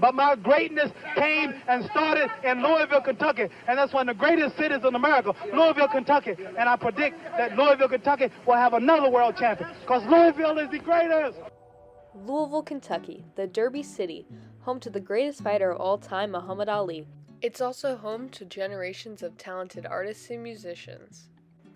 But my greatness came and started in Louisville, Kentucky. And that's one of the greatest cities in America, Louisville, Kentucky. And I predict that Louisville, Kentucky will have another world champion because Louisville is the greatest. Louisville, Kentucky, the Derby City, home to the greatest fighter of all time, Muhammad Ali. It's also home to generations of talented artists and musicians.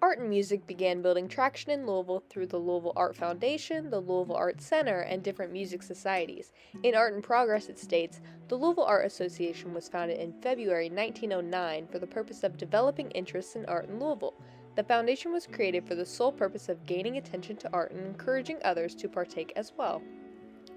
Art and music began building traction in Louisville through the Louisville Art Foundation, the Louisville Art Center, and different music societies. In Art in Progress, it states, the Louisville Art Association was founded in February 1909 for the purpose of developing interests in art in Louisville. The foundation was created for the sole purpose of gaining attention to art and encouraging others to partake as well.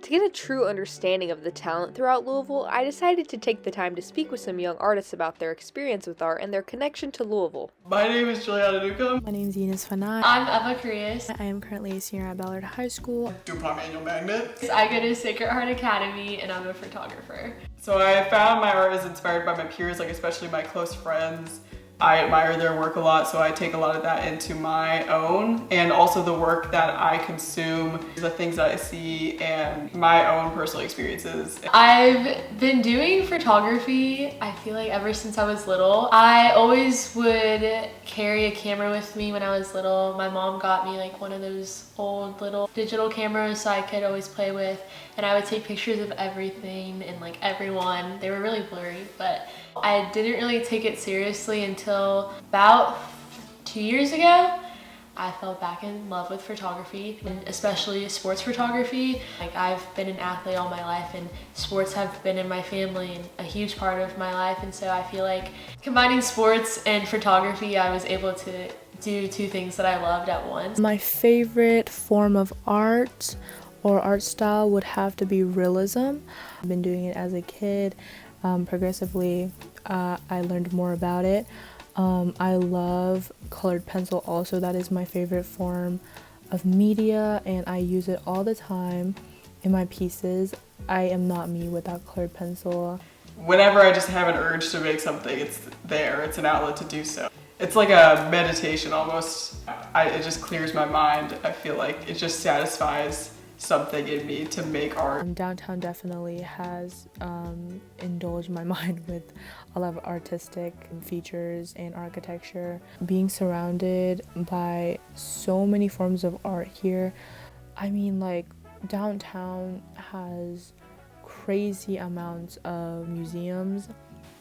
To get a true understanding of the talent throughout Louisville, I decided to take the time to speak with some young artists about their experience with art and their connection to Louisville. My name is Juliana Newcomb. My name is Eunice Fanai. I'm Eva Carias. I am currently a senior at Ballard High School. DuPont Manual Magnet. I go to Sacred Heart Academy and I'm a photographer. So I found my art is inspired by my peers, like especially my close friends. I admire their work a lot, so I take a lot of that into my own, and also the work that I consume, the things that I see, and my own personal experiences. I've been doing photography, I feel like ever since I was little. I always would carry a camera with me when I was little. My mom got me like one of those old little digital cameras so I could always play with, and I would take pictures of everything and like everyone. They were really blurry, but I didn't really take it seriously until about 2 years ago. I fell back in love with photography, and especially sports photography. Like, I've been an athlete all my life, and sports have been in my family and a huge part of my life, and so I feel like combining sports and photography, I was able to do two things that I loved at once. My favorite form of art or art style would have to be realism. I've been doing it as a kid. Progressively, I learned more about it. I love colored pencil also. That is my favorite form of media, and I use it all the time in my pieces. I am not me without colored pencil. Whenever I just have an urge to make something, it's there. It's an outlet to do so. It's like a meditation almost. It just clears my mind. I feel like it just satisfies something in me to make art. Downtown definitely has indulged my mind with a lot of artistic features and architecture. Being surrounded by so many forms of art here, I mean, like, downtown has crazy amounts of museums.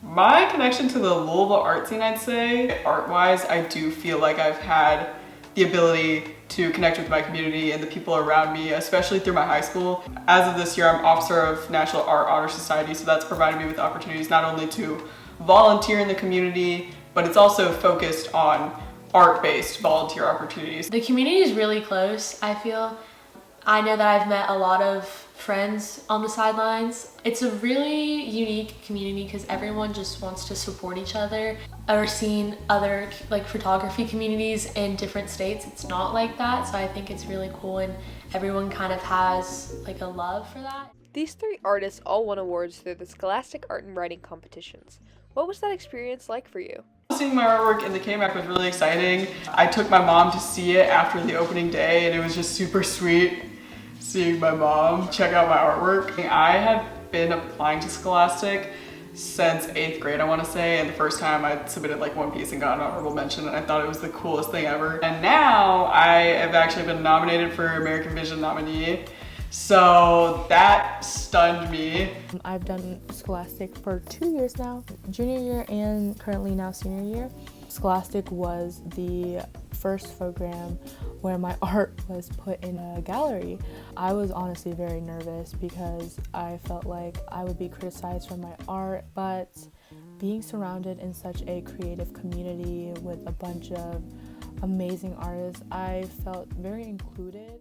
My connection to the Louisville art scene, I'd say, art-wise, I do feel like I've had the ability to connect with my community and the people around me, especially through my high school. As of this year, I'm Officer of National Art Honor Society, so that's provided me with opportunities not only to volunteer in the community, but it's also focused on art-based volunteer opportunities. The community is really close, I feel. I know that I've met a lot of friends on the sidelines. It's a really unique community because everyone just wants to support each other. I've seen other like photography communities in different states. It's not like that, so I think it's really cool, and everyone kind of has like a love for that. These three artists all won awards through the Scholastic Art and Writing competitions. What was that experience like for you? Seeing my artwork in the KMAC was really exciting. I took my mom to see it after the opening day, and it was just super sweet seeing my mom check out my artwork. I have been applying to Scholastic since 8th grade, I want to say, and the first time I submitted like one piece and got an honorable mention, and I thought it was the coolest thing ever. And now I have actually been nominated for American Vision nominee, so that stunned me. I've done Scholastic for 2 years now, junior year and currently now senior year. Scholastic was the first program where my art was put in a gallery. I was honestly very nervous because I felt like I would be criticized for my art, but being surrounded in such a creative community with a bunch of amazing artists, I felt very included.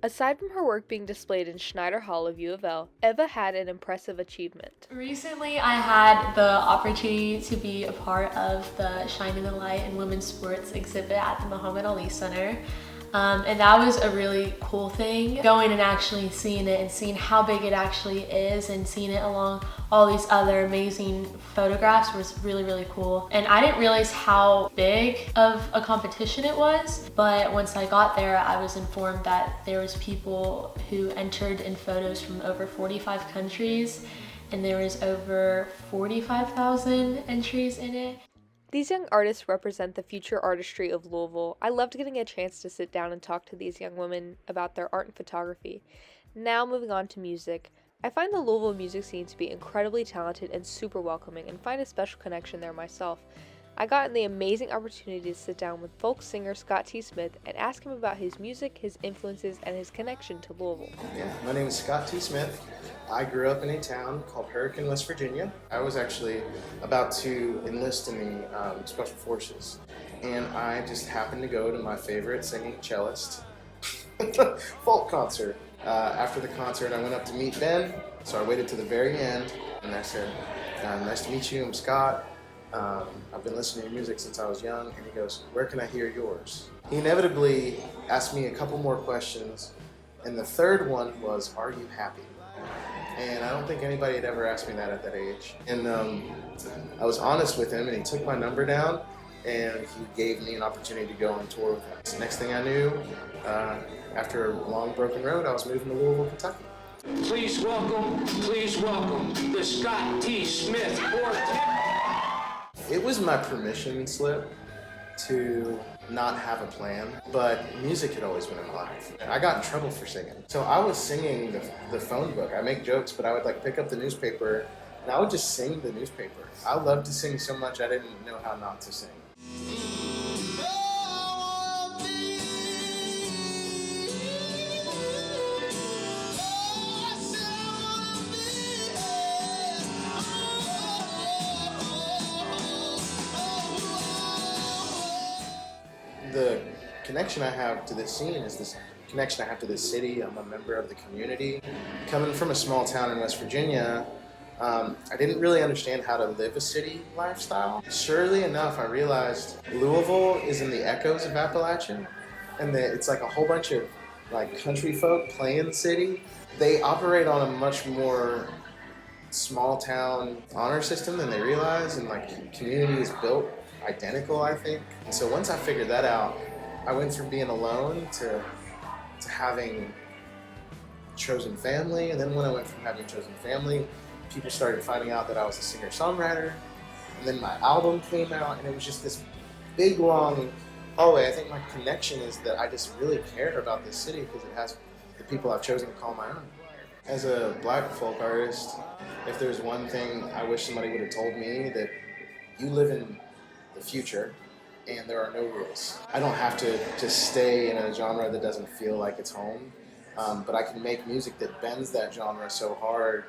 Aside from her work being displayed in Schneider Hall of U of L, Eva had an impressive achievement. Recently, I had the opportunity to be a part of the Shining the Light in Women's Sports exhibit at the Muhammad Ali Center. And that was a really cool thing, going and actually seeing it and seeing how big it actually is and seeing it along all these other amazing photographs was really, really cool. And I didn't realize how big of a competition it was, but once I got there, I was informed that there was people who entered in photos from over 45 countries. and there was over 45,000 entries in it. These young artists represent the future artistry of Louisville. I loved getting a chance to sit down and talk to these young women about their art and photography. Now moving on to music. I find the Louisville music scene to be incredibly talented and super welcoming, and find a special connection there myself. I got the amazing opportunity to sit down with folk singer Scott T. Smith and ask him about his music, his influences, and his connection to Louisville. Yeah, my name is Scott T. Smith. I grew up in a town called Hurricane, West Virginia. I was actually about to enlist in the Special Forces, and I just happened to go to my favorite singing cellist folk concert. After the concert, I went up to meet Ben, so I waited to the very end, and I said, "Nice to meet you, I'm Scott. I've been listening to your music since I was young," and he goes, "Where can I hear yours?" He inevitably asked me a couple more questions, and the third one was, "Are you happy?" And I don't think anybody had ever asked me that at that age. And I was honest with him, and he took my number down, and he gave me an opportunity to go on tour with him. So next thing I knew, after a long broken road, I was moving to Lousiville, Kentucky. Please welcome the Scott T. Smith Quartet. It was my permission slip to not have a plan, but music had always been in my life. I got in trouble for singing. So I was singing the phone book. I make jokes, but I would like pick up the newspaper and I would just sing the newspaper. I loved to sing so much I didn't know how not to sing. The connection I have to this scene is this connection I have to this city. I'm a member of the community. Coming from a small town in West Virginia, I didn't really understand how to live a city lifestyle. Surely enough, I realized Louisville is in the echoes of Appalachia, and that it's like a whole bunch of like country folk playing city. They operate on a much more small town honor system than they realize, and like community is built identical, I think. And so once I figured that out, I went from being alone to having chosen family. And then when I went from having chosen family, people started finding out that I was a singer-songwriter. And then my album came out, and it was just this big, long hallway. I think my connection is that I just really care about this city because it has the people I've chosen to call my own. As a black folk artist, if there's one thing I wish somebody would have told me, that you live in the future and there are no rules. I don't have to just stay in a genre that doesn't feel like it's home, but I can make music that bends that genre so hard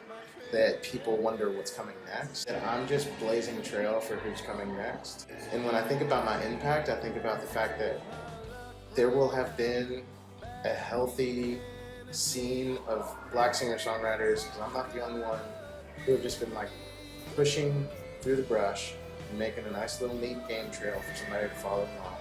that people wonder what's coming next. And I'm just blazing a trail for who's coming next. And when I think about my impact, I think about the fact that there will have been a healthy scene of black singer-songwriters, because I'm not the only one, who have just been like pushing through the brush and making a nice little neat game trail for somebody to follow along.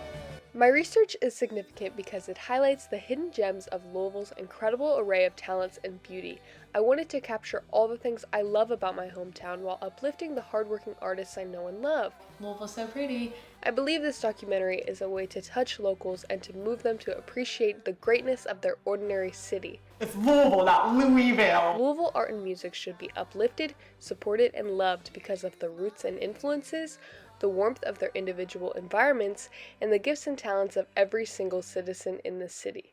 My research is significant because it highlights the hidden gems of Louisville's incredible array of talents and beauty. I wanted to capture all the things I love about my hometown while uplifting the hardworking artists I know and love. Louisville's so pretty. I believe this documentary is a way to touch locals and to move them to appreciate the greatness of their ordinary city. It's Louisville, not Louisville. Louisville art and music should be uplifted, supported, and loved because of the roots and influences, the warmth of their individual environments, and the gifts and talents of every single citizen in the city.